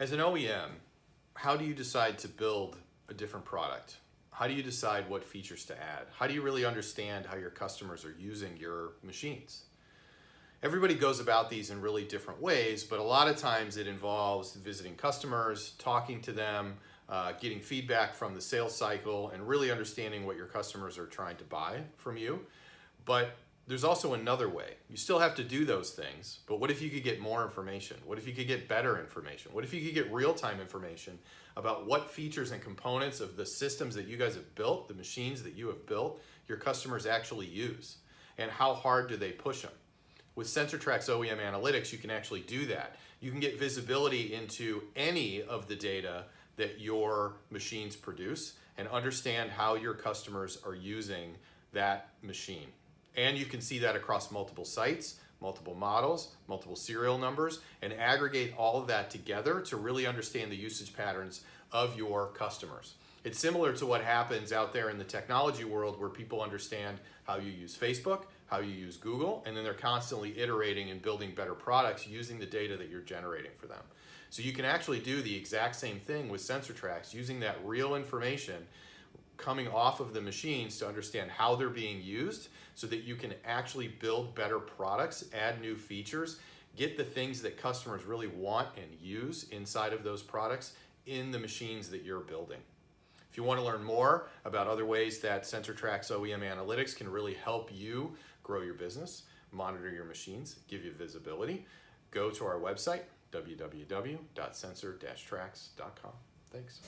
As an OEM, how do you decide to build a different product? How do you decide what features to add? How do you really understand how your customers are using your machines? Everybody goes about these in really different ways, but a lot of times it involves visiting customers, talking to them, getting feedback from the sales cycle, and really understanding what your customers are trying to buy from you. But there's also another way. You still have to do those things, but what if you could get more information? What if you could get better information? What if you could get real-time information about what features and components of the systems that you guys have built, the machines that you have built, your customers actually use? And how hard do they push them? With SensorTrack's OEM Analytics, you can actually do that. You can get visibility into any of the data that your machines produce and understand how your customers are using that machine. And you can see that across multiple sites, multiple models, multiple serial numbers, and aggregate all of that together to really understand the usage patterns of your customers. It's similar to what happens out there in the technology world where people understand how you use Facebook, how you use Google, and then they're constantly iterating and building better products using the data that you're generating for them. So you can actually do the exact same thing with SensorTracks using that real information coming off of the machines to understand how they're being used so that you can actually build better products, add new features, get the things that customers really want and use inside of those products in the machines that you're building. If you want to learn more about other ways that SensorTrack's OEM Analytics can really help you grow your business, monitor your machines, give you visibility, go to our website, www.sensor-tracks.com. Thanks.